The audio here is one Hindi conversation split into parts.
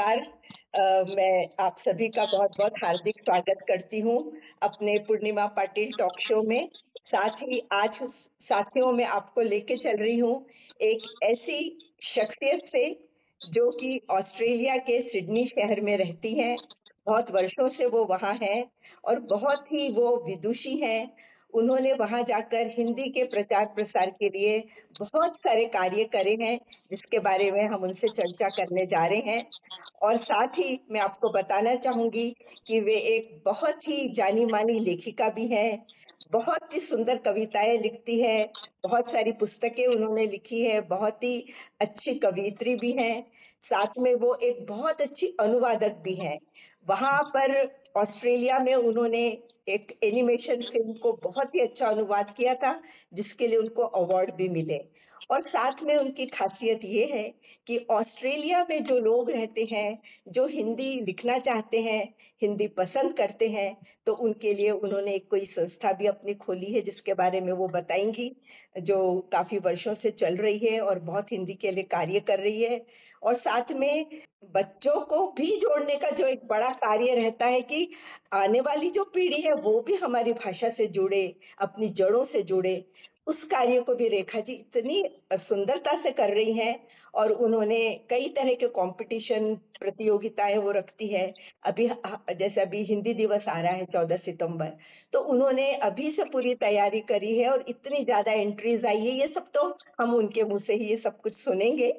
नमस्कार। मैं आप सभी का बहुत-बहुत हार्दिक स्वागत करती हूँ अपने पूर्णिमा पाटिल टॉक शो में। साथ ही आज साथियों मैं आपको लेके चल रही हूँ एक ऐसी शख्सियत से जो कि ऑस्ट्रेलिया के सिडनी शहर में रहती हैं। बहुत वर्षों से वो वहाँ हैं और बहुत ही वो विदुषी हैं। उन्होंने वहाँ जाकर हिंदी के प्रचार-प्रसार के लिए बहुत सारे कार्य करे हैं, जिसके बारे में हम उनसे चर्चा करने जा रहे हैं। और साथ ही मैं आपको बताना चाहूँगी कि वे एक बहुत ही जानी-मानी लेखिका भी हैं, बहुत ही सुंदर कविताएँ लिखती हैं, बहुत सारी पुस्तकें उन्होंने लिखी है, बहुत ही अच्छी कवयित्री भी हैं, साथ में वो एक बहुत अच्छी अनुवादक भी हैं। वहाँ पर ऑस्ट्रेलिया में उन्होंने एक एनिमेशन फ़िल्म को बहुत ही अच्छा अनुवाद किया था, जिसके लिए उनको अवार्ड भी मिले। और साथ में उनकी ख़ासियत ये है कि ऑस्ट्रेलिया में जो लोग रहते हैं, जो हिंदी लिखना चाहते हैं, हिंदी पसंद करते हैं, तो उनके लिए उन्होंने एक कोई संस्था भी अपनी खोली है, जिसके बारे में वो बताएँगी, जो काफ़ी वर्षों से चल रही है और बहुत हिंदी के लिए कार्य कर रही है। और साथ में बच्चों को भी जोड़ने का जो एक बड़ा कार्य रहता है कि आने वाली जो पीढ़ी है, वो भी हमारी भाषा से जुड़े, अपनी जड़ों से जुड़े। उस कार्य को भी रेखा जी इतनी सुंदरता से कर रही हैं और उन्होंने कई तरह के कॉम्पिटिशन प्रतियोगिताएं वो रखती है। जैसे अभी हिंदी दिवस आ रहा है 14 सितंबर, तो उन्होंने अभी से पूरी तैयारी करी है और इतनी ज्यादा एंट्रीज आई है। ये सब तो हम उनके मुंह से ही ये सब कुछ सुनेंगे।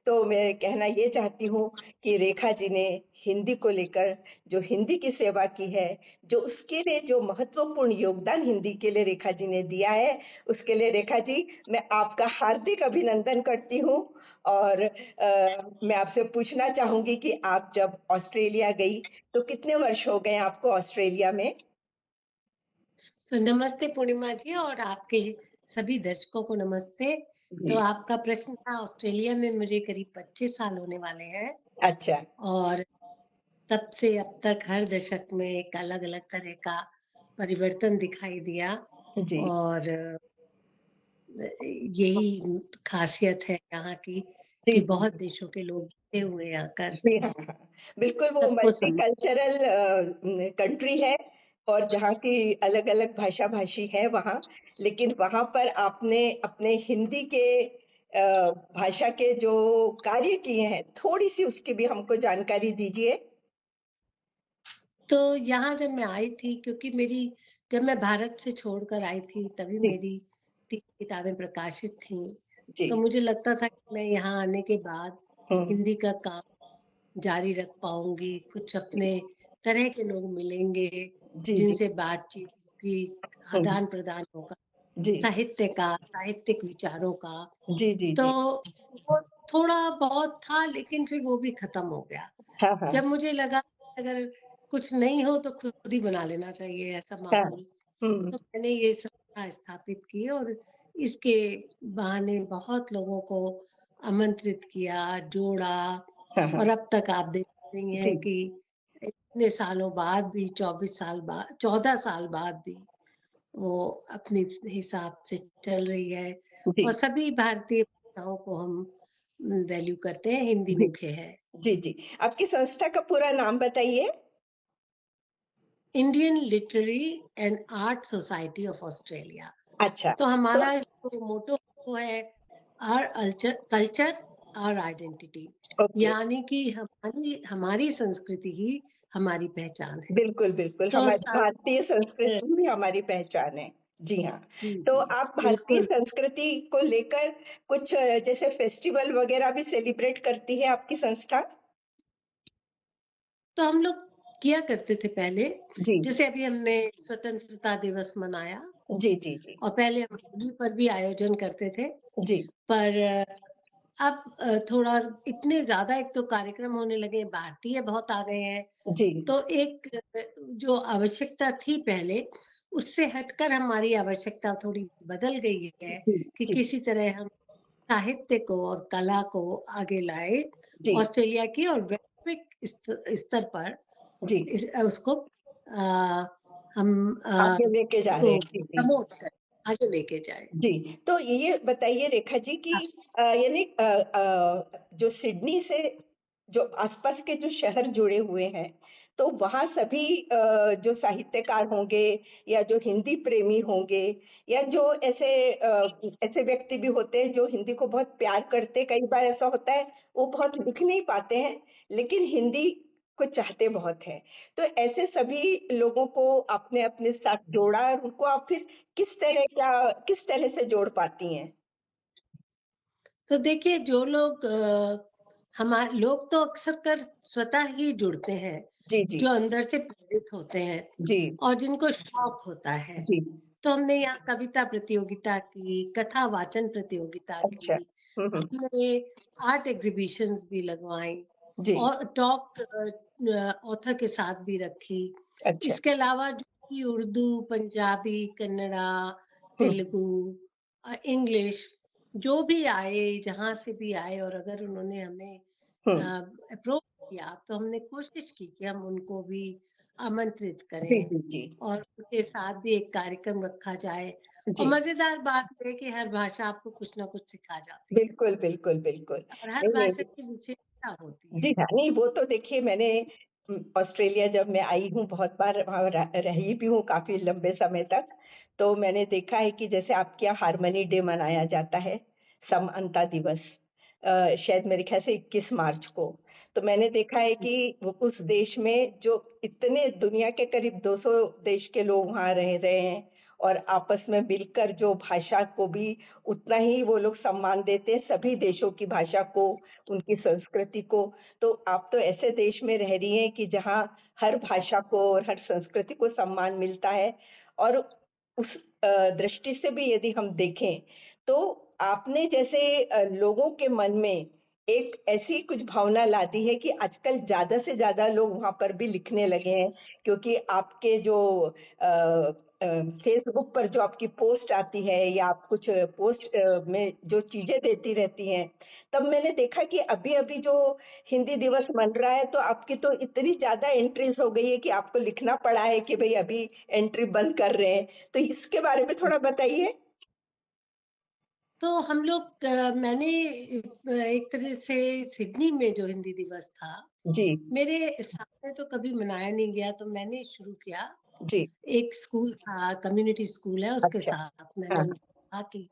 तो मैं कहना ये चाहती हूँ कि रेखा जी ने हिंदी को लेकर जो हिंदी की सेवा की है, जो उसके लिए जो महत्वपूर्ण योगदान हिंदी के लिए रेखा जी ने दिया है, उसके लिए रेखा जी मैं आपका हार्दिक अभिनंदन करती हूँ। और मैं आपसे पूछना चाहूंगी कि आप जब ऑस्ट्रेलिया गई तो कितने वर्ष हो गए आपको ऑस्ट्रेलिया में? तो नमस्ते पूर्णिमा जी और आपके सभी दर्शकों को नमस्ते। तो जी। आपका प्रश्न था ऑस्ट्रेलिया में मुझे करीब 25 साल होने वाले हैं अच्छा। और तब से अब तक हर दशक में एक अलग-अलग तरह का परिवर्तन दिखाई दिया जी। और यही खासियत है यहाँ की जी। कि जी। बहुत देशों के लोग जुड़े हुए हैं आकर जी हाँ, हाँ। बिल्कुल वो सबको सम्मान। मल्टीकल्चरल कंट्री है और जहाँ की अलग-अलग भाषा-भाषी है वहाँ। लेकिन वहाँ पर आपने अपने हिंदी के भाषा के जो कार्य किए हैं, थोड़ी-सी उसकी भी हमको जानकारी दीजिए? तो यहाँ जब मैं आई थी क्योंकि मेरी जब मैं भारत से छोड़कर आई थी तभी जी। मेरी 3 किताबें प्रकाशित थीं। तो जी। मुझे लगता था कि मैं यहाँ आने के बाद हुँ। हिंदी का काम जारी रख पाऊँगी, कुछ अपने तरह के लोग मिलेंगे, जी, जी। जिनसे बातचीत की, हुँ। आदान-प्रदान होगा, जी। साहित्य का, साहित्यिक विचारों का। जी, जी, तो जी। वो थोड़ा बहुत था लेकिन फिर वो भी खत्म हो गया। हाँ, हाँ। जब मुझे लगा कि अगर कुछ नहीं हो तो खुद ही बना लेना चाहिए ऐसा हाँ। माहौल, हुँ। तो मैंने ये संस्था स्थापित की और इसके बहाने बहुत लोगों को आमंत्रित किया, जोड़ा हाँ, हाँ। और अब तक आप देख रही जी। हैं कि इतने सालों बाद भी 24 साल बाद 14 साल बाद भी वो अपने हिसाब से चल रही है जी। और सभी भारतीय भाषाओं को हम वैल्यू करते हैं, हिंदी जी। मुख्य है। जी, जी। आपकी संस्था का पूरा नाम बताइए? Indian literary and art society of Australia. अच्छा। तो तो हमारा जो मोटो वो है our culture our identity, okay. यानी कि हमारी हमारी संस्कृति ही हमारी पहचान है। बिल्कुल, बिल्कुल। तो हमारी भारतीय सांस्कृतिक संस्कृति ही हमारी पहचान है। जी हाँ। जी, तो जी, आप भारतीय बिल्कुल। संस्कृति को लेकर कुछ जैसे फेस्टिवल वगैरह भी सेलिब्रेट करती है आपकी संस्था? तो हम लोग किया करते थे पहले, जी। जैसे अभी हमने स्वतंत्रता दिवस मनाया जी, जी, जी। और पहले हम होली पर भी आयोजन करते थे। जी। पर अब थोड़ा इतने ज़्यादा एक तो कार्यक्रम होने लगे, भारतीय बहुत आ गए हैं, जी। तो एक जो आवश्यकता थी पहले, उससे हटकर हमारी आवश्यकता थोड़ी बदल गई है जी, कि जी, किसी तरह हम साहित्य को और कला को आगे लाएँ, जी, ऑस्ट्रेलिया की और वैश्विक स्तर पर जी। उसको अ, हम आगे लेके जा रहे उसको हैं। जी, जी। प्रमोट करें, आगे लेके जाएँ। जी, तो ये बताइए रेखा जी कि यानी जो सिडनी से जो आसपास के जो शहर जुड़े हुए हैं, तो वहाँ सभी जो साहित्यकार होंगे या जो हिंदी प्रेमी होंगे या जो ऐसे व्यक्ति भी होते हैं जो हिंदी को बहुत प्यार करते, कई बार ऐसा होता है वो बहुत लिख नहीं पाते हैं, लेकिन हिंदी को चाहते बहुत हैं। तो ऐसे सभी लोगों को आपने अपने साथ जोड़ा और उनको आप फिर किस तरह से जोड़ पाती हैं? तो देखिए जो लोग हमारे लोग तो अक्सर कर स्वतः ही जुड़ते हैं, जी, जी। जो अंदर से प्रेरित होते हैं जी, और जिनको शौक होता है। जी। तो हमने यहाँ कविता प्रतियोगिता की, कथा वाचन प्रतियोगिता अच्छा। की, हुँ, हुँ। हमने आर्ट एग्ज़िबिशन्स भी लगवाई जी, और टॉक ऑथर के साथ भी रखी। अच्छा। इसके अलावा जो कि उर्दू, पंजाबी, कन्नड़ा, हुँ, तेलुगु इंग्लिश जो भी आए, जहाँ से भी आए और अगर उन्होंने हमें हुँ। अप्रोच किया, तो हमने कोशिश की कि हम उनको भी आमंत्रित जी, करें जी, जी। और उनके साथ भी एक कार्यक्रम रखा जाए। और जी, मज़ेदार बात ये है कि हर भाषा आपको कुछ न कुछ सिखा जाती है बिल्कुल, बिल्कुल, बिल्कुल। और हर नहीं, भाषा नहीं की विशेषता होती जी है। हाँ, नहीं वो तो देखिए मैंने ऑस्ट्रेलिया जब मैं आई हूँ बहुत बार वहाँ रही भी हूँ काफ़ी लंबे समय तक, तो मैंने देखा है कि जैसे आपके यहाँ हार्मनी डे मनाया जाता है, समअंता दिवस शायद मेरे ख़्याल से 21 मार्च को। तो मैंने देखा है कि वो उस देश में जो इतने दुनिया के करीब 200 देश के लोग वहाँ रह रहे हैं और आपस में मिलकर जो भाषा को भी उतना ही वो लोग सम्मान देते हैं, सभी देशों की भाषा को, उनकी संस्कृति को। तो आप तो ऐसे देश में रह रही हैं कि जहाँ हर भाषा को और हर संस्कृति को सम्मान मिलता है और उस दृष्टि से भी यदि हम देखें, तो आपने जैसे लोगों के मन में एक ऐसी कुछ भावना ला दी है कि आजकल ज़्यादा से ज़्यादा लोग वहाँ पर भी लिखने लगे हैं, क्योंकि आपके जो फेसबुक पर जो आपकी पोस्ट आती है या आप कुछ पोस्ट में जो चीज़ें देती रहती हैं, तब मैंने देखा कि अभी-अभी जो हिंदी दिवस मन रहा है, तो आपकी तो इतनी ज़्यादा एंट्रीज़ हो गई है कि आपको लिखना पड़ा है कि भई अभी एंट्री बंद कर रहे हैं। तो इसके बारे में थोड़ा बताइए? तो हम लोग मैंने एक तरह से सिडनी में जो हिंदी दिवस था, जी, मेरे सामने तो कभी मनाया नहीं गया, तो मैंने शुरू किया। जी। एक स्कूल था, कम्युनिटी स्कूल है, उसके अच्छा। साथ मैंने हाँ, उनको कहा कि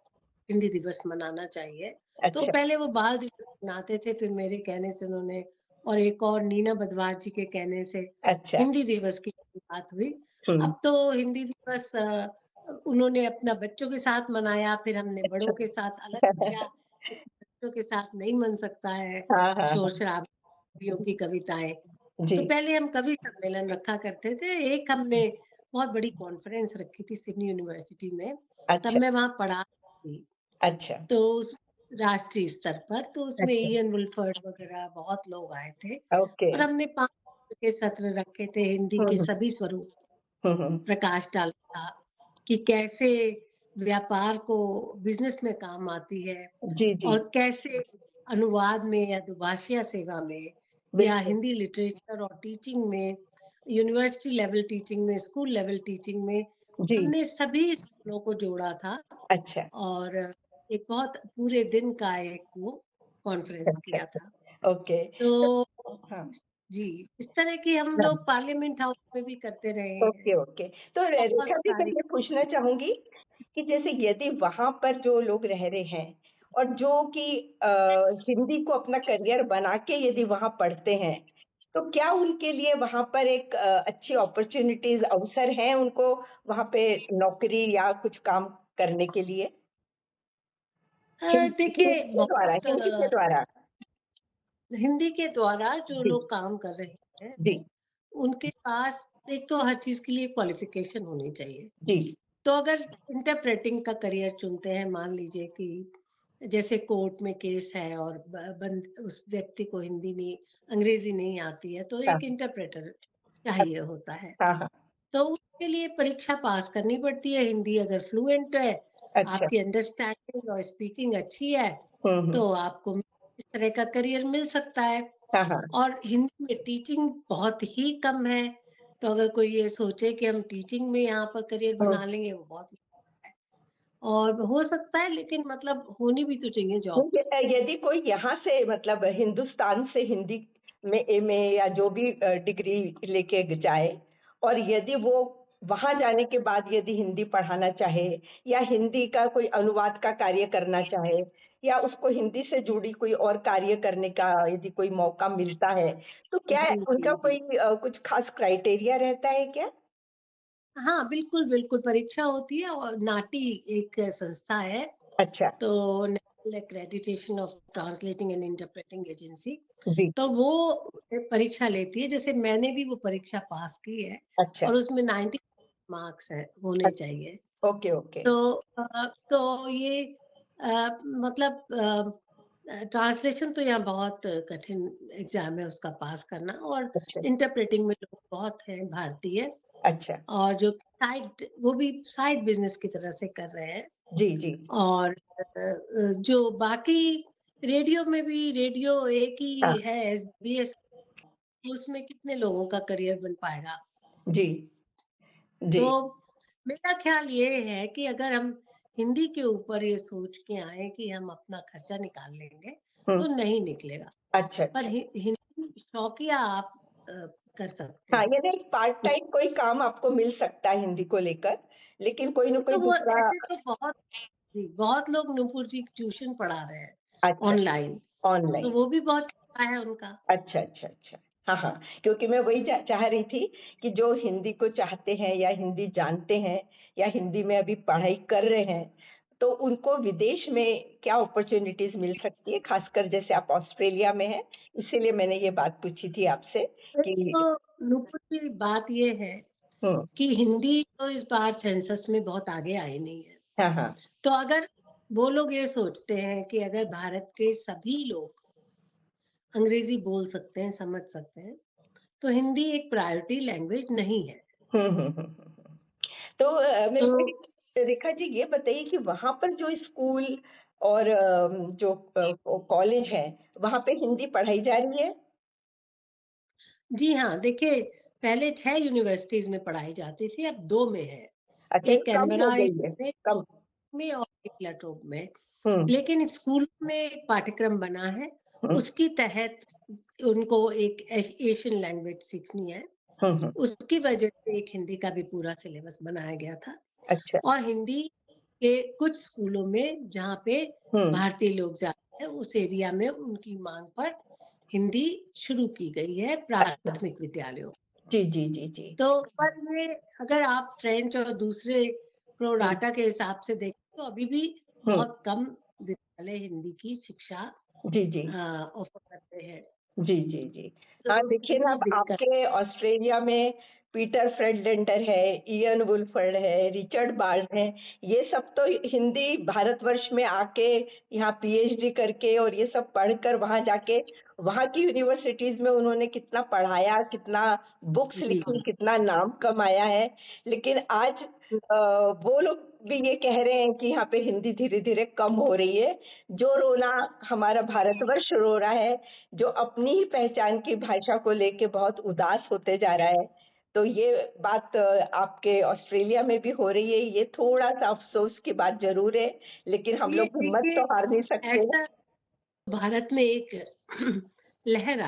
हिंदी दिवस मनाना चाहिए। तो अच्छा, पहले वो बाल दिवस मनाते थे, फिर मेरे कहने से उन्होंने और एक और नीना बदवार जी के कहने से अच्छा। हिंदी दिवस की बात हुई। हुँ, अब तो हिंदी दिवस उन्होंने अपना बच्चों के साथ मनाया, फिर हमने अच्छा। बड़ों के साथ अलग किया, क्योंकि बच्चों के साथ नहीं मन सकता है, हाँ, हाँ, हाँ। शोर-शराबा, कवियों की कविताएँ। जी, तो पहले हम कवि सम्मेलन रखा करते थे। एक हमने बहुत बड़ी कॉन्फ्रेंस रखी थी सिडनी यूनिवर्सिटी में, तब अच्छा, मैं वहाँ पढ़ा थी। अच्छा, तो उस राष्ट्रीय स्तर पर, तो उसमें अच्छा। इयान वुल्फर्ड वगैरह बहुत लोग आए थे ओके। और हमने 5 के सत्र रखे थे, हिंदी हुँ, के हुँ। सभी स्वरूप हुँ, हुँ। प्रकाश डाला था कि कैसे व्यापार को बिज़नेस में काम आती है जी, जी। और कैसे अनुवाद में या दुभाषिया सेवा में या बिल्कुल। हिंदी लिटरेचर और टीचिंग में, यूनिवर्सिटी लेवल टीचिंग में, स्कूल लेवल टीचिंग में, जी, हमने सभी स्कूलों को जोड़ा था अच्छा, और एक बहुत पूरे दिन का एक वो कॉन्फ्रेंस अच्छा, किया था। अच्छा। ओके। तो तो हाँ, जी, इस तरह की हम हाँ। लोग पार्लियामेंट हाउस में भी करते रहे ओके, हैं। ओके। तो रेखा बहुत जी मैं सारी ये पूछना चाहूँगी कि जैसे यदि वहाँ पर जो लोग रह रहे हैं और जो कि अ, हिंदी को अपना करियर बना के यदि वहाँ पढ़ते हैं, तो क्या उनके लिए वहाँ पर एक अच्छी अपॉर्च्युनिटीज़ अवसर हैं उनको वहाँ पे नौकरी या कुछ काम करने के लिए? देखिए बहुत हिंदी के द्वारा। हिंदी के द्वारा जो जी, लोग काम कर रहे हैं, जी, उनके पास एक तो हर चीज़ के लिए क्वालिफ़िकेशन होनी चाहिए। जी। तो अगर इंटरप्रेटिंग का करियर चुनते हैं, मान लीजिए कि जैसे कोर्ट में केस है और ब बंद उस व्यक्ति को हिंदी नहीं अंग्रेज़ी नहीं आती है, तो हाँ, एक इंटरप्रेटर अ, चाहिए होता है। हाँ, हाँ। तो उसके लिए परीक्षा पास करनी पड़ती है, हिंदी अगर फ्लुएंट है, अच्छा। आपकी अंडरस्टैंडिंग और स्पीकिंग अच्छी है, हुँ, हुँ। तो आपको इस तरह का करियर मिल सकता है। हाँ, हाँ। और हिंदी में टीचिंग बहुत ही कम है, तो अगर कोई ये सोचे कि हम टीचिंग में यहाँ पर करियर हुँ। बना लेंगे, वो बहुत है और हो सकता है लेकिन मतलब होनी भी तो चाहिए नहीं, जॉब्स। यदि कोई यहाँ से मतलब हिंदुस्तान से हिंदी में एमए या जो भी डिग्री लेके जाए, और यदि वो वहाँ जाने के बाद यदि हिंदी पढ़ाना चाहे या हिंदी का कोई अनुवाद का कार्य करना चाहे या उसको हिंदी से जुड़ी कोई और कार्य करने का यदि कोई मौका मिलता है, तो क्या जी, उनका जी, जी। कोई कुछ खास क्राइटेरिया रहता है क्या? हाँ, बिल्कुल, बिल्कुल परीक्षा होती है और नाटी एक संस्था है, अच्छा, तो national accreditation of translating and interpreting agency, जी, तो वो परीक्षा लेती है। जैसे मैंने भी वो परीक्षा पास की है अच्छा, और उसमें 90 मार्क्स हैं, होने अच्छा, चाहिए। ओके, ओके, तो तो ये मतलब ट्रांसलेशन तो यहाँ बहुत कठिन एग्ज़ाम है उसका पास करना, और अच्छा, इंटरप्रेटिंग में लोग बहुत हैं भारतीय, अच्छा, और जो साइड वो भी साइड बिज़नेस की तरह से कर रहे हैं। जी, जी, और जो बाकी रेडियो में भी, रेडियो एक हाँ, ही है एसबीएस, उसमें कितने लोगों का करियर बन पाएगा? जी, जी, तो मेरा ख़्याल ये है कि अगर हम हिंदी के ऊपर ये सोच के आएँ कि हम अपना खर्चा निकाल लेंगे, हुँ, तो नहीं निकलेगा। अच्छा, पर अच्छा। हिंदी शौकिया आप अ, कर सकते हाँ, हैं। यानी एक पार्ट उस टाइम कोई काम आपको मिल सकता है हिंदी को लेकर, लेकिन कोई न कोई तो वो दूसरा। ऐसे तो बहुत जी, बहुत लोग नुपुर जी ट्यूशन पढ़ा रहे हैं अच्छा, ऑनलाइन, तो ऑनलाइन। वो भी बहुत अच्छा है उनका। अच्छा, अच्छा, अच्छा। हाँ, हाँ, क्योंकि मैं वही चाह रही थी कि जो हिंदी को चाहते हैं या हिंदी जानते हैं या हिंदी में अभी पढ़ाई कर रहे हैं, तो उनको विदेश में क्या अपॉर्च्युनिटीज़ मिल सकती है? ख़ासकर जैसे आप ऑस्ट्रेलिया में हैं, इसीलिए मैंने ये बात पूछी थी आपसे एक तो कि। नुपुर जी बात ये है हुँ, कि हिंदी तो इस बार सेंसस में बहुत आगे आई नहीं है। हाँ, हाँ। तो अगर वो लोग ये सोचते हैं कि अगर भारत के सभी लोग अंग्रेज़ी बोल सकते हैं, समझ सकते हैं, तो हिंदी एक प्रायोरिटी लैंग्वेज नहीं है। हुँ, हुँ, हुँ, हुँ, हुँ। तो मेरे तो को रेखा जी ये बताइए कि वहाँ पर जो स्कूल और जो कॉलेज है, वहाँ पे हिंदी पढ़ाई जा रही है? जी हाँ, देखिए पहले 6 यूनिवर्सिटीज़ में पढ़ाई जाती थी, अब 2 में है। अच्छा, ये एक कम हो कैनबरा, एक गई है, पुणे कम। में और एक लाट्रोब में। हुँ, लेकिन स्कूल में एक पाठ्यक्रम बना है, हुँ, उसकी तहत उनको एक एशियन लैंग्वेज सीखनी है। हुँ, हुँ। उसकी वजह से एक हिंदी का भी पूरा सिलेबस बनाया गया था, अच्छा, और हिंदी के कुछ स्कूलों में जहाँ पे हुँ, भारतीय लोग ज़्यादा हैं, उस एरिया में उनकी माँग पर हिंदी शुरू की गई है अच्छा। प्राथमिक विद्यालयों। जी, जी, जी, जी। तो पर ये अगर आप फ्रेंच और दूसरे प्रो हुँ, डाटा के हिसाब से देखें तो अभी भी हुँ। बहुत कम विद्यालय हिंदी की शिक्षा जी, जी। ऑफ़र करते हैं। जी, जी, जी। हाँ, तो देखिए ना ये अब दिक्कत आपके ऑस्ट्रेलिया में पीटर फ्रेडलैंडर है, इयान वुलफर्ड है, रिचर्ड बार्स हैं, ये सब तो हिंदी भारतवर्ष में आके यहाँ पीएचडी करके और ये सब पढ़कर वहाँ जाके वहाँ की यूनिवर्सिटीज़ में उन्होंने कितना पढ़ाया, कितना बुक्स जी। लिखी, कितना नाम कमाया है। लेकिन आज वो लोग भी ये कह रहे हैं कि यहाँ पे हिंदी धीरे-धीरे कम हो रही है। जो रोना हमारा भारतवर्ष रो रहा है, जो अपनी ही पहचान की भाषा को लेके बहुत उदास होते जा रहा है। तो ये बात आपके ऑस्ट्रेलिया में भी हो रही है, ये थोड़ा-सा अफ़सोस की बात ज़रूर है, लेकिन हम ये लोग हिम्मत देखिए तो हार नहीं सकते हैं। ऐसा भारत में एक लहर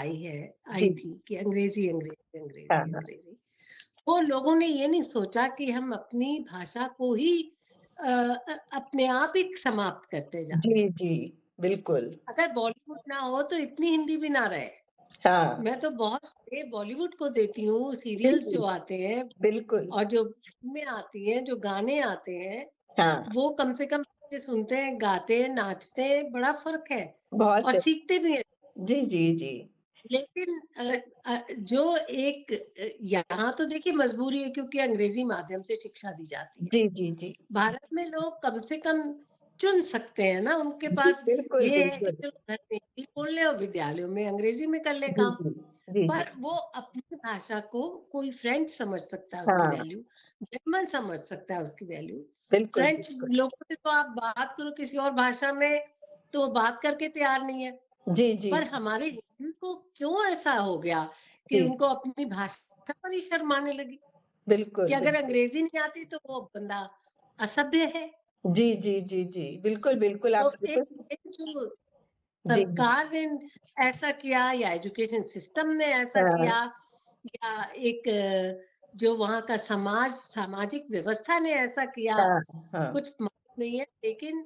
जी, आई थी कि अंग्रेज़ी, अंग्रेज़ी, हाँ, अंग्रेज़ी, हाँ। अंग्रेज़ी। वो लोगों ने ये नहीं सोचा कि हम अपनी भाषा को ही अपने आप ही समाप्त करते जा रहे जी, हैं। जी, बिल्कुल। अगर बॉलीवुड ना हो तो इतनी हिंदी भी ना रहे। हाँ, मैं तो बहुत श्रेय बॉलीवुड को देती हूँ, जी, सीरियल्स जी, जो आते हैं बिल्कुल। और जो फ़िल्में आती हैं, जो गाने आते हैं, हाँ, वो कम से कम बच्चे सुनते हैं, गाते हैं, नाचते हैं, बड़ा फ़र्क है और बहुत। सीखते भी हैं। जी, जी, जी। लेकिन जो एक यहाँ तो देखिए मजबूरी है क्योंकि अंग्रेजी माध्यम से शिक्षा दी जाती है। जी, जी, जी। भारत में लोग कम से कम चुन सकते हैं ना, उनके जी, पास बिल्कुल, ये है कि बिल्कुल। चलो घर में हिंदी बोल लें और विद्यालयों में अंग्रेजी में कर लें जी, काम। जी। जी, जी। पर वो अपनी भाषा को कोई फ्रेंच समझ सकता है उसकी हाँ, वैल्यू, जर्मन समझ सकता है उसकी वैल्यू। बिल्कुल, फ्रेंच बिल्कुल। लोगों से तो आप बात करो किसी और भाषा में, तो वो बात करके तैयार नहीं है। जी, जी, पर हमारे हिंदी को क्यों ऐसा हो गया कि जी। उनको अपनी भाषा पर ही शर्म आने लगी कि बिल्कुल, अगर बिल्कुल। अंग्रेज़ी नहीं आती तो वो बंदा असभ्य है। जी, जी, जी, जी। बिल्कुल, बिल्कुल, तो आप एक बिल्कुल। एक जो जी। सरकार ने ऐसा किया या एजुकेशन सिस्टम ने ऐसा हाँ, किया या एक जो वहाँ का सामाजिक व्यवस्था ने ऐसा किया, हाँ, हाँ। कुछ मालूम नहीं है, लेकिन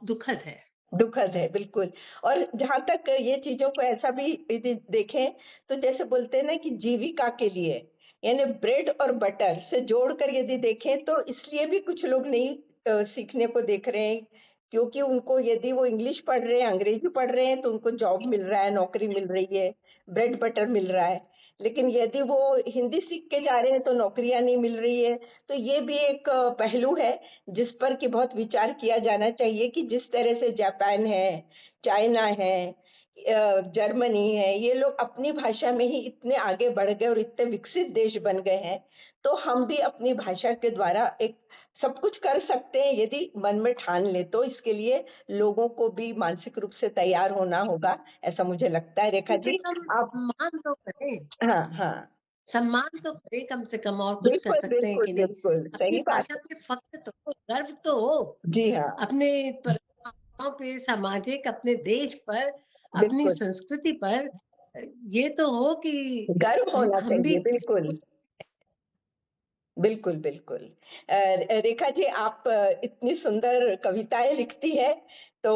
दुखद है। दुखद है, बिल्कुल। और जहाँ तक ये चीज़ों को ऐसा भी यदि देखें, तो जैसे बोलते हैं ना कि जीविका के लिए, यानी ब्रेड और बटर से जोड़कर यदि देखें, तो इसलिए भी कुछ लोग नहीं सीखने को देख रहे हैं, क्योंकि उनको यदि वो इंग्लिश पढ़ रहे हैं, अंग्रेजी पढ़ रहे हैं, तो उनको जॉब मिल रहा है, नौकरी मिल रही है, ब्रेड बटर मिल रहा है। लेकिन यदि वो हिंदी सीख के जा रहे हैं, तो नौकरियाँ नहीं मिल रही है। तो ये भी एक पहलू है जिस पर कि बहुत विचार किया जाना चाहिए कि जिस तरह से जापान है, चाइना है, जर्मनी है, ये लोग अपनी भाषा में ही इतने आगे बढ़ गए और इतने विकसित देश बन गए हैं, तो हम भी अपनी भाषा के द्वारा एक सब कुछ कर सकते हैं यदि मन में ठान लें। तो इसके लिए लोगों को भी मानसिक रूप से तैयार होना होगा, ऐसा मुझे लगता है। रेखा कम से जी, कम आप सम्मान तो करें, हाँ, हाँ। सम्मान तो करें कम से कम, और कुछ कर बिल्कुल, सकते हैं बिल्कुल, कि नहीं? बिल्कुल, अपनी सही बात भाषा है। पे फ़ख्र तो हो, गर्व तो हो, जी हाँ, अपने परंपराओं पे, सामाजिक अपने देश पर, अपनी बिल्कुल। संस्कृति पर ये तो हो कि गर्व होना हम भी चाहिए, बिल्कुल। बिल्कुल, बिल्कुल। रेखा जी, आप इतनी सुंदर कविताएँ लिखती हैं, तो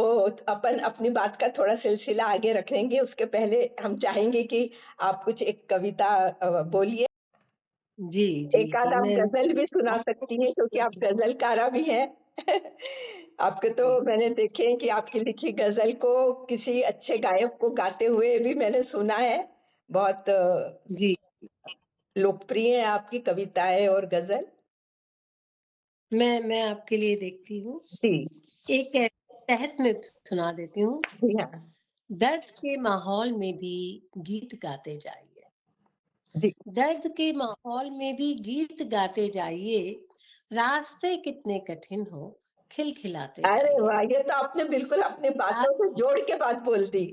अपन अपनी बात का थोड़ा सिलसिला आगे रखेंगे। उसके पहले हम चाहेंगे कि आप कुछ एक कविता बोलिए। जी, जी, एक आध जी, आप मैं गज़ल भी सुना बहुत सकती हैं, कोशिश क्योंकि आप करूँगी। गज़लकारा भी हैं। आपके तो जी, मैंने देखे हैं कि आपकी लिखी गज़ल को किसी अच्छे गायक को गाते हुए भी मैंने सुना है। बहुत जी, लोकप्रिय है आपकी कविताएँ और गज़ल। मैं आपके लिए देखती हूँ, जी, एक तहत में सुना देती हूँ। जी हाँ। दर्द के माहौल में भी गीत गाते जाइए, जी। दर्द के माहौल में भी गीत गाते जाइए, रास्ते कितने कठिन हो खिलखिलाते अरे जाइए। वाह! ये तो आपने बिल्कुल अपनी रा, बातों से जोड़ के बात बोल दी।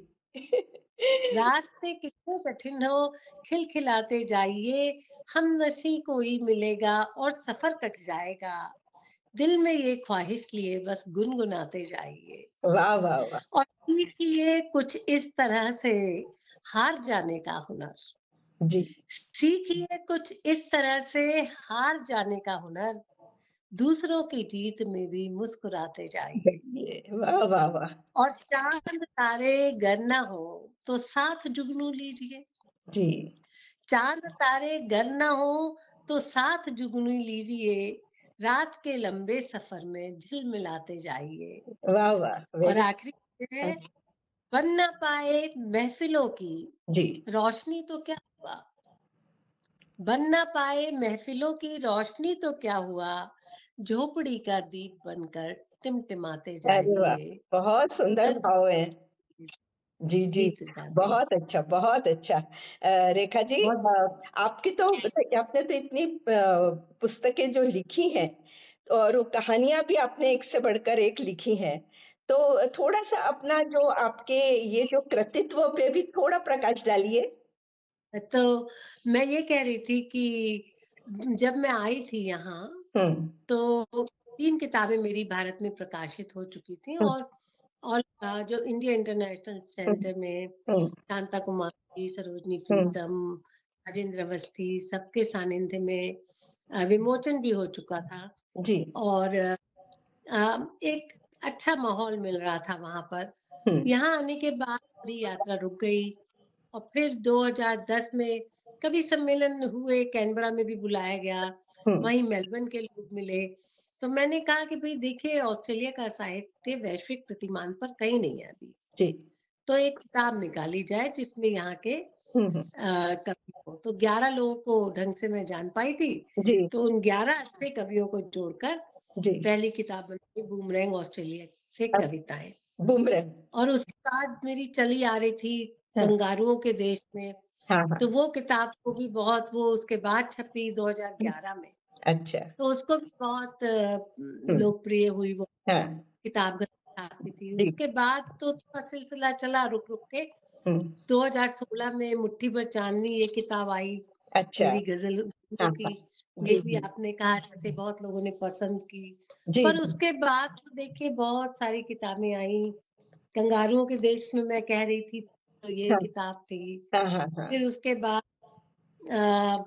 रास्ते कितने कठिन हो खिलखिलाते जाइए, हम नशी कोई मिलेगा और सफर कट जाएगा, दिल में ये ख्वाहिश लिए बस गुनगुनाते जाइए। वाह, वाह, वाह! और सीखिए कुछ इस तरह से हार जाने का हुनर, जी, सीखिए कुछ इस तरह से हार जाने का हुनर, दूसरों की जीत में भी मुस्कुराते जाइए। चलिए, वाह, वाह, वाह! और चांद तारे गर न हो तो साथ जुगनू लीजिए, जी, चांद तारे गर न हो तो साथ जुगनू लीजिए, रात के लंबे सफर में झिलमिलाते जाइए। वाह, वाह! और वेरी आखिरी शेर है, बन ना पाए महफिलों की जी, रोशनी तो क्या हुआ, बन ना पाए महफिलों की रोशनी तो क्या हुआ, झोपड़ी का दीप बनकर टिमटिमाते अरे वाह! जाइए। बहुत सुंदर दर्द भाव हैं। जी, जी, गीत गाते जाइए। बहुत अच्छा, बहुत अच्छा। रेखा जी, बहुत बहुत आपकी तो मतलब आपने तो इतनी पुस्तकें जो लिखी हैं और वो कहानियाँ भी आपने एक से बढ़कर एक लिखी हैं। तो थोड़ा-सा अपना जो आपके ये जो कृतित्व पे भी थोड़ा प्रकाश डालिए। तो मैं ये कह रही थी कि जब मैं आई थी यहाँ, हुँ, तो 3 किताबें मेरी भारत में प्रकाशित हो चुकी थी, हुँ, और जो इंडिया इंटरनेशनल हुँ, सेंटर में हुँ, शांता कुमारी, सरोजनी हुँ, प्रीतम, राजेंद्र अवस्थी सबके सानिध्य में विमोचन भी हो चुका था। जी, और एक अच्छा माहौल मिल रहा था वहाँ पर। हुँ, यहाँ आने के बाद थोड़ी यात्रा रुक गई, और फिर 2010 में कवि सम्मेलन हुए, कैनबरा में भी बुलाया गया, हुँ, वहीं मेलबर्न के लोग मिले। तो मैंने कहा कि भई देखिए, ऑस्ट्रेलिया का साहित्य वैश्विक प्रतिमान पर कहीं नहीं है अभी। जी, तो एक किताब निकाली जाए जिसमें यहाँ के हुँ, हुँ, कवि हो। तो 11 लोगों को ढंग से मैं जान पाई थी, जी, तो उन 11 अच्छे कवियों को जोड़कर जी, पहली किताब बनी बूमरैंग ऑस्ट्रेलिया से अ, कविताएँ। बूमरैंग। और उसके बाद मेरी चली आ रही थी हाँ, कंगारुओं के देश में, हाँ, तो हाँ। वो किताब को भी बहुत, वो उसके बाद छपी हुँ, 2011 में, अच्छा, तो उसको भी बहुत हुँ, लोकप्रिय हुई वो हाँ, किताब, छापी थी। जी, उसके बाद तो उसका सिलसिला चला रुक-रुक के। हुँ, 2016 में मुट्ठी भर चाँदनी ये किताब आई, अच्छा, मेरी गज़लों हाँ, की। हाँ। ये जी, भी जी। आपने कहा जैसे बहुत लोगों ने पसंद की। जी, पर जी। उसके बाद तो देखिए बहुत सारी किताबें आईं, कंगारुओं के देश में मैं कह रही थी, तो ये हाँ, किताब थी। हाँ, हाँ, हाँ। फिर उसके बाद अ,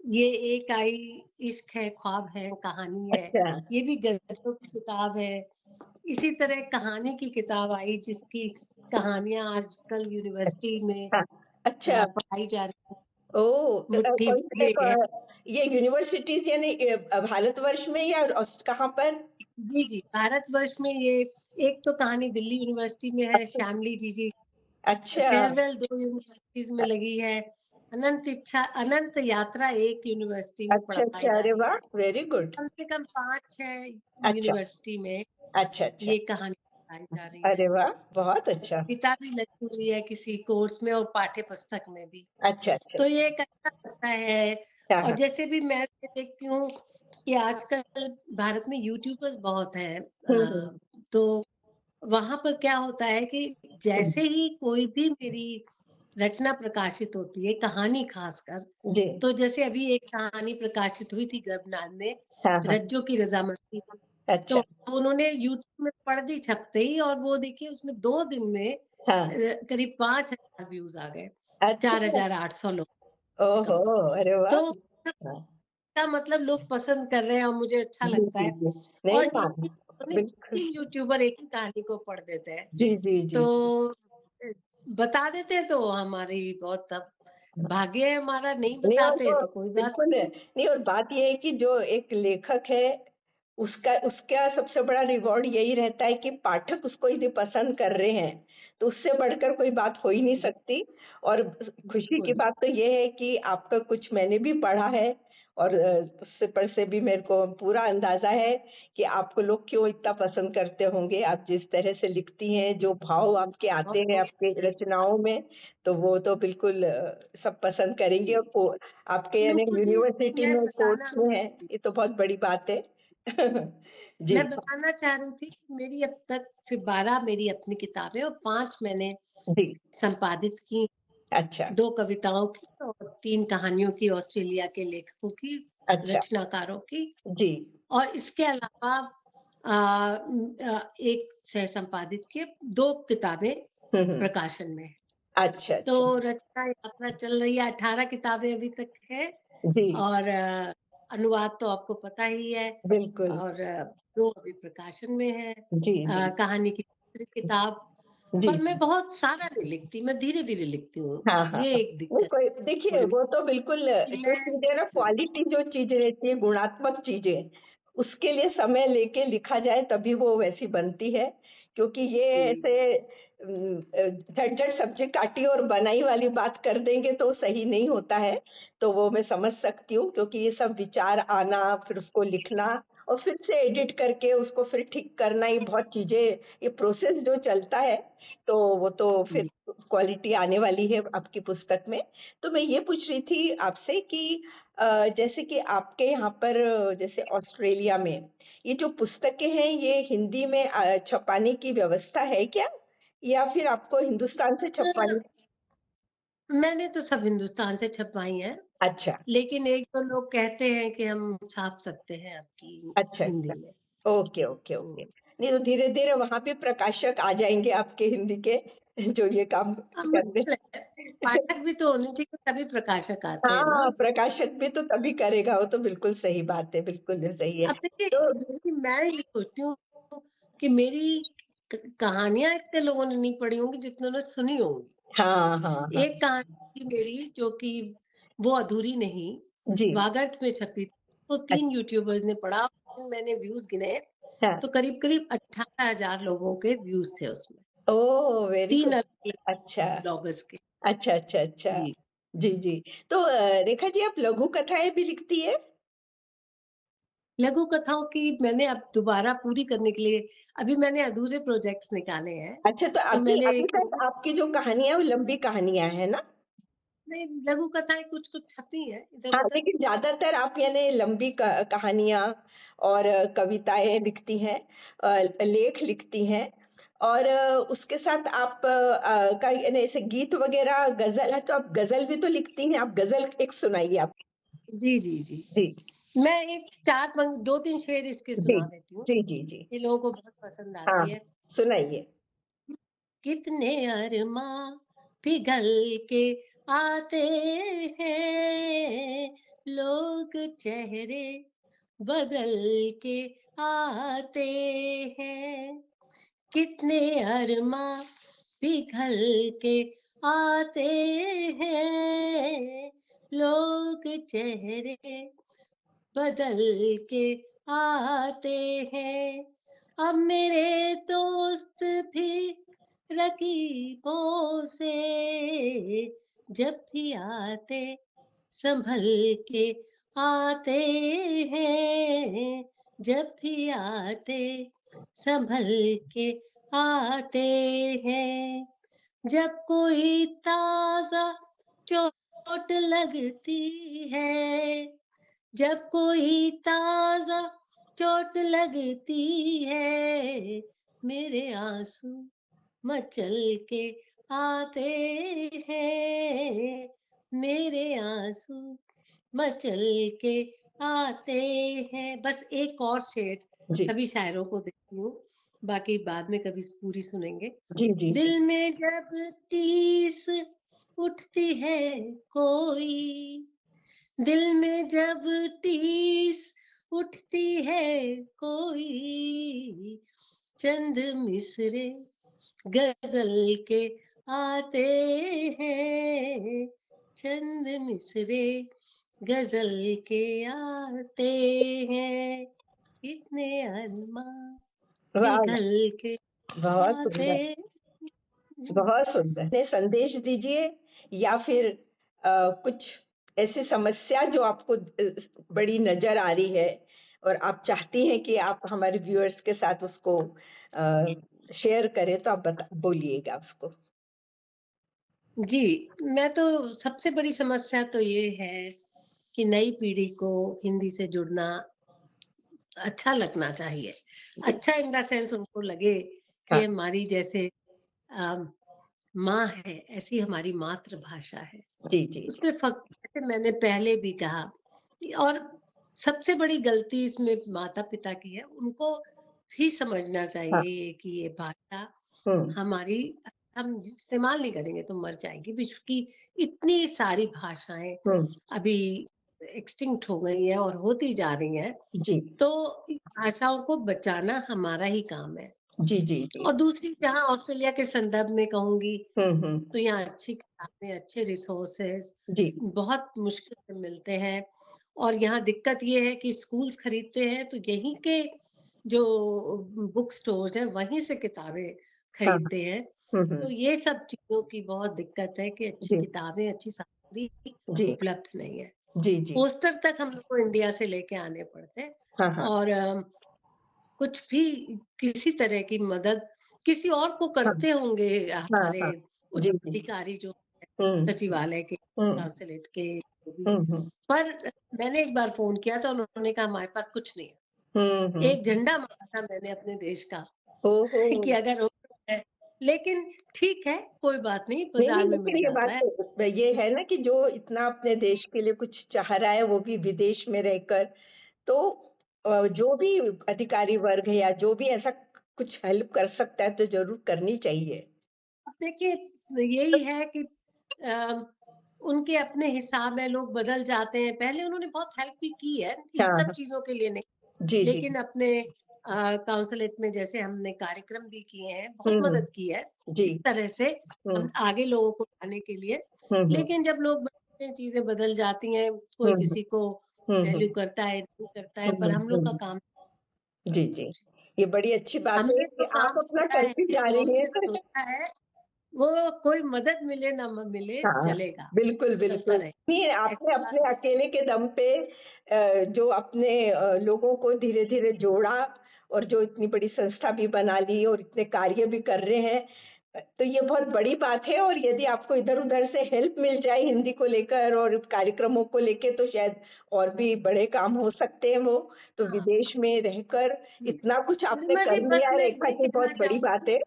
ये एक आई, इश्क है ख्वाब है कहानी है, अच्छा, ये भी गज़लों की किताब है। इसी तरह कहानी की किताब आई जिसकी कहानियाँ आजकल यूनिवर्सिटी में हाँ, अच्छा। पढ़ाई जा रही हैं। ओह! मुट्ठी कौन से भरी है। ये यूनिवर्सिटीज़ यानी भारतवर्ष में या कहाँ पर? जी, जी, भारतवर्ष में ये एक तो कहानी दिल्ली यूनिवर्सिटी में है, अच्छा, श्यामली जी जी। अच्छा, फेयरवेल 2 यूनिवर्सिटीज़ में लगी है। अनंत यात्रा एक यूनिवर्सिटी में अच्छा, पढ़ाई अच्छा, जा अरे रही वाह! है। Very good. कम से कम 5-6 अच्छा, यूनिवर्सिटी में अच्छा, अच्छा। ये कहानी पढ़ाई जा रही है। अरे वाह! बहुत अच्छा। कविता भी लगी हुई है किसी कोर्स में और पाठ्य पुस्तक में भी। अच्छा, अच्छा, तो अच्छा। ये एक अच्छा लगता है। हाँ, और हाँ। जैसे भी मैं देखती हूँ कि आजकल भारत में यूट्यूबर्स बहुत हैं, हुँ, हुँ, तो वहाँ पर क्या होता है कि हुँ। जैसे ही कोई भी मेरी रचना प्रकाशित होती है, कहानी खासकर, जी। तो जैसे अभी एक कहानी प्रकाशित हुई थी गर्भनाल में, हाँ, हाँ। रज्जो की रज़ामंदी। तो अच्छा, उन्होंने यूट्यूब में पढ़ दी छपते ही, और वो देखिए उसमें 2 दिन में हाँ। करीब 5,000 व्यूज़ आ गए, अच्छा, 4,800 लोग ओहो! कम। अरे वाह! तो हाँ। का मतलब लोग पसंद कर रहे हैं और मुझे अच्छा जी, लगता जी, है। जी। नहीं, और हाँ, एक ही नहीं, बिल्कुल। 3 यूट्यूबर एक ही कहानी को पढ़ देते हैं। जी, जी, जी, जी। तो बता देते हैं तो हमारी बहुत तब भाग्य है हमारा, नहीं नहीं और बताते हैं वो तो कोई बात बिल्कुल है। नहीं और बात ये है कि जो एक लेखक है, उसका उसका सबसे बड़ा रिवॉर्ड यही रहता है कि पाठक उसको यदि पसंद कर रहे हैं, तो उससे बढ़कर कोई बात हो ही नहीं नहीं। सकती। और खुशी की बिल्कुल। बात तो ये है कि आपका कुछ मैंने भी पढ़ा है और उससे पर से भी मेरे को पूरा अंदाज़ा है कि आपको लोग क्यों इतना पसंद करते होंगे। आप जिस तरह से लिखती हैं, जो भाव आपके आते हैं बहुत-बहुत आपके रचनाओं में, तो वो तो बिल्कुल सब पसंद करेंगे और जी। को आपके यानी बिल्कुल जी, यूनिवर्सिटी मैं में कोर्स बताना में है, ये तो बहुत बड़ी बात है। जी, मैं बताना चाह रही थी कि मेरी अब तक फिर 12 मेरी अपनी किताबें और 5 मैंने जी, संपादित की। अच्छा, 2 कविताओं की और 3 कहानियों की, ऑस्ट्रेलिया के लेखकों की, अच्छा, रचनाकारों की। जी। और इसके अलावा एक सह-संपादित के 2 किताबें हुँ, हुँ। प्रकाशन में हैं। अच्छा, तो अच्छा। रचना यात्रा चल रही है, 18 किताबें अभी तक है। जी, और अनुवाद तो आपको पता ही है। बिल्कुल। और 2 अभी प्रकाशन में है। जी, जी। कहानी की दूसरी किताब। जी, पर मैं जी। बहुत सारा नहीं लिखती, मैं धीरे-धीरे लिखती हूँ। हाँ, हाँ, ये हाँ। एक नहीं दिक्कत कोई देखिए मुझे वो तो बिल्कुल कि जो मैं चीज़ें ना क्वालिटी जो चीज़ें रहती है, गुणात्मक चीज़ें, उसके लिए समय लेके लिखा जाए तभी वो वैसी बनती है। क्योंकि ये जी, ऐसे झट-झट सब्ज़ी काटी और बनाई वाली बात कर देंगे तो सही नहीं होता है। तो वो मैं समझ सकती हूँ क्योंकि ये सब विचार आना, फिर उसको लिखना और फिर से एडिट करके उसको फिर ठीक करना, ये बहुत चीज़ें ये प्रोसेस जो चलता है, तो वो तो फिर जी। क्वालिटी आने वाली है आपकी पुस्तक में। तो मैं ये पूछ रही थी आपसे कि जैसे कि आपके यहाँ पर जैसे ऑस्ट्रेलिया में, ये जो पुस्तकें हैं ये हिंदी में छपाने की व्यवस्था है क्या? या फिर आपको हिंदुस्तान से अ, छपवानी मैंने तो सब हिंदुस्तान से छपवाई हैं, अच्छा, लेकिन 1-2 लोग कहते हैं कि हम छाप सकते हैं आपकी अच्छा, हिंदी अच्छा। में। Okay, okay, okay. हुँ। नहीं तो धीरे-धीरे वहाँ पे प्रकाशक आ जाएँगे आपके हिंदी के जो ये काम करने मुश्किल है, पाठक भी तो होने चाहिए तभी प्रकाशक आते हैं ना। हाँ, प्रकाशक भी तो तभी करेगा, वो तो बिल्कुल सही बात है, बिल्कुल सही है। अब देखिए, तो मैं ये सोचती हूँ कि मेरी कहानियां इतने लोगों ने नहीं पढ़ी होंगी जितनों ने सुनी होंगी। हाँ, हाँ, हाँ। एक कहानी थी मेरी जो कि वो अधूरी नहीं, जी, वागर्त में छपी थी, तो अ 3 यूट्यूबर्स ने पढ़ा। मैंने व्यूज गिने हाँ। तो करीब करीब 18,000 लोगों के व्यूज थे उसमें, ओह! Very 3 good. अलग अलग अच्छा, ब्लॉगर्स के। अच्छा, अच्छा, अच्छा। जी, जी, जी। तो रेखा जी आप लघु कथाएँ भी लिखती हैं? लघु कथाओं की मैंने अब दोबारा पूरी करने के लिए अभी मैंने अधूरे प्रोजेक्ट्स निकाले हैं। अच्छा, तो तो अभी मैंने अभी एक तक आपकी जो कहानियाँ वो लंबी कहानियाँ हैं ना? नहीं, लघु कथाएँ कुछ-कुछ छपी हैं हाँ, इधर-उधर। लेकिन ज़्यादातर आप यानी लंबी कहानियाँ और कविताएँ लिखती हैं, लेख लिखती हैं और उसके साथ आप का यानी ऐसे गीत वग़ैरह गज़ल है तो आप गज़ल भी तो लिखती हैं, आप गज़ल एक सुनाइए आप। जी, जी, जी। जी, मैं एक 4 2-3 शेर इसके जी। सुना देती हूँ। जी, जी, जी। ये लोगों को बहुत पसंद हाँ, आती है। सुनाइए। कितने अरमां पिघल के आते हैं, लोग चेहरे बदल के आते हैं। कितने अरमां पिघल के आते हैं, लोग चेहरे बदल के आते हैं। अब मेरे दोस्त भी रकीबों से जब भी आते संभल के आते हैं, जब भी आते संभल के आते हैं। जब कोई ताजा चोट लगती है, जब कोई ताजा चोट लगती है, मेरे आंसू मचल के आते हैं, मेरे आंसू मचल के आते हैं। बस एक और शेर जी, सभी शायरों को देती हूँ, बाकी बाद में कभी पूरी सुनेंगे। जी, जी, जी। दिल में जब टीस उठती है कोई, दिल में जब टीस उठती है कोई, चंद मिसरे गजल के आते हैं, चंद मिसरे गजल के आते हैं। इतने अरमां वाह! पिघल के बहुत आते सुंदर, हैं। बहुत सुंदर। ने संदेश दीजिए या फिर कुछ ऐसी समस्या जो आपको बड़ी नज़र आ रही है और आप चाहती हैं कि आप हमारे व्यूअर्स के साथ उसको शेयर करें, तो आप बोलिएगा उसको। जी, मैं तो सबसे बड़ी समस्या तो ये है कि नई पीढ़ी को हिंदी से जुड़ना अच्छा लगना चाहिए। जी, अच्छा इन द सेंस उनको लगे कि हाँ, हमारी जैसे अ, माँ है, ऐसी हमारी मातृभाषा है। जी, जी, जी। उसमें जैसे मैंने पहले भी कहा और सबसे बड़ी गलती इसमें माता-पिता की है, उनको भी समझना हाँ, चाहिए कि ये भाषा हुँ, हमारी हम इस्तेमाल नहीं करेंगे तो मर जाएँगी। विश्व की इतनी सारी भाषाएँ हुँ, अभी एक्सटिंक्ट हो गई हैं और होती जा रही हैं, जी, तो इन भाषाओं को बचाना हमारा ही काम है। जी, जी, जी। और दूसरी जहाँ ऑस्ट्रेलिया के संदर्भ में कहूँगी, हुँ, हुँ, तो यहाँ अच्छी किताबें, अच्छे रिसोर्सेज़ जी, बहुत मुश्किल से मिलते हैं और यहाँ दिक्कत ये है कि स्कूल्स खरीदते हैं तो यहीं के जो बुक स्टोर्स हैं, वहीं से किताबें हाँ, खरीदते हैं। हुँ, तो हुँ, ये सब चीज़ों की बहुत दिक्कत है कि अच्छी जी, किताबें, अच्छी सामग्री जी, उपलब्ध नहीं है। जी, जी। पोस्टर तक हम लोग को इंडिया से लेके आने पड़ते हैं हाँ, हाँ, और कुछ भी किसी तरह की मदद किसी और को हाँ, करते होंगे हाँ, हमारे हाँ। उच्च जी, जी। अधिकारी जो हुँ, सचिवालय के, हुँ, काउंसलेट के जो भी। हुँ, हुँ, पर मैंने एक बार फ़ोन किया था उन्होंने कहा हमारे पास कुछ नहीं है। हुँ, हुँ। एक झंडा मारा था मैंने अपने देश का ओहो! कि अगर हो है, लेकिन ठीक है, कोई बात नहीं, नहीं, नहीं, बाज़ार में लेकिन मिल ये जाता बात है। तो ये है ना कि जो इतना अपने देश के लिए कुछ चाह रहा है, वो भी विदेश में रहकर, तो जो भी अधिकारी वर्ग है या जो भी ऐसा कुछ हेल्प कर सकता है, तो ज़रूर करनी चाहिए। अब देखिए, यही है कि अ, उनके अपने हिसाब है, लोग बदल जाते हैं। पहले उन्होंने बहुत हेल्प भी की है, इन हाँ, सब हाँ। चीज़ों के लिए नहीं। जी, जी। लेकिन अपने काउंसलेट में जैसे हमने कार्यक्रम भी किए हैं, बहुत हुँ, हुँ। मदद की है, जी। इस तरह से हुँ, हम आगे लोगों को लाने के लिए। हुँ, हुँ। लेकिन जब लोग बदलते हैं, चीज़ें बदल जाती हैं, कोई हुँ, हुँ। किसी को हुँ, हुँ। वैल्यू करता है, नहीं करता है, हुँ, पर हम लोग का हुँ। काम जी, जी। ये बड़ी अच्छी बात है हमने कि जो आप काम अपना किया है, करती जा जो रही हमने हैं। सोचा है, वो कोई मदद मिले ना मिले, हाँ, चलेगा, बिल्कुल, चलता बिल्कुल। रहे। नहीं, आपने ऐसी बात अपने अकेले के दम पे जो अपने लोगों को धीरे-धीरे जोड़ा और जो इतनी बड़ी संस्था भी बना ली और इतने कार्य भी कर रहे हैं, तो ये बहुत बड़ी बात है और यदि आपको इधर-उधर से हेल्प मिल जाए हिंदी को लेकर और कार्यक्रमों को लेके तो शायद और भी बड़े काम हो सकते हैं वो। तो हाँ, विदेश में रहकर जी। इतना कुछ आपने पूर्णिमा जी, कर बस लिया मैं रेखा ये जी, कहना बहुत बड़ी बात चाहूँगी है।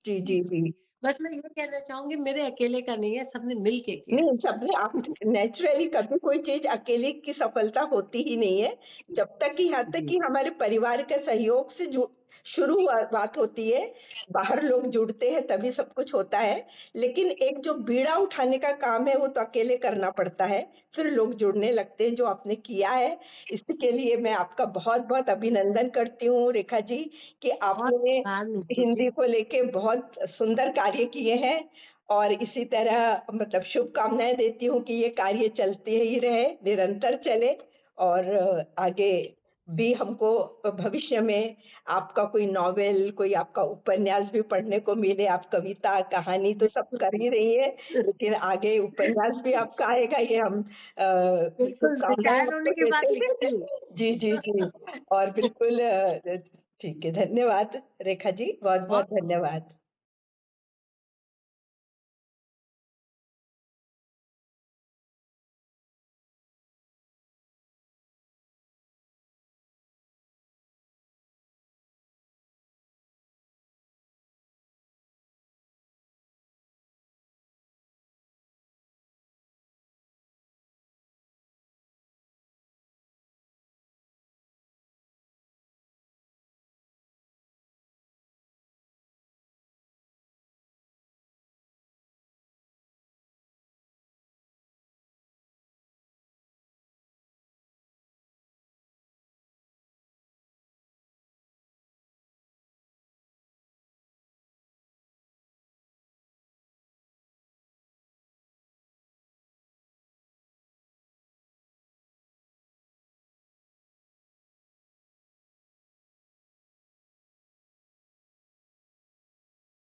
जी, जी, जी, जी, जी। जी। बस मैं ये कहना चाहूँगी मेरे अकेले का नहीं है, सबने मिल के किया नहीं, है। सबने आप नेचुरली कभी कोई चीज़ अकेले की सफलता होती ही नहीं है। जब तक कि यहाँ तक जी, कि हमारे परिवार के सहयोग से शुरुआत होती है, बाहर लोग जुड़ते हैं तभी सब कुछ होता है, लेकिन एक जो बीड़ा उठाने का काम है वो तो अकेले करना पड़ता है, फिर लोग जुड़ने लगते हैं जो आपने किया है। इसके लिए मैं आपका बहुत-बहुत अभिनंदन करती हूँ रेखा जी कि बहुत आपने आभार नीतू जी। हिंदी को लेके बहुत सुंदर कार्य किए हैं और इसी तरह मतलब शुभकामनाएँ देती हूँ कि ये कार्य चलते ही रहे, निरंतर चले और आगे भी हमको भविष्य में आपका कोई नॉवेल, कोई आपका उपन्यास भी पढ़ने को मिले। आप कविता, कहानी तो सब बिल्कुल, कर ही रही हैं, लेकिन आगे उपन्यास भी आपका आएगा ये हम बिल्कुल शुभकामनाएँ रिटायर आपको होने के बाद देते हैं। लिखती हूँ। जी, जी, जी। और बिल्कुल ठीक है, धन्यवाद रेखा जी, बहुत बहुत-बहुत धन्यवाद।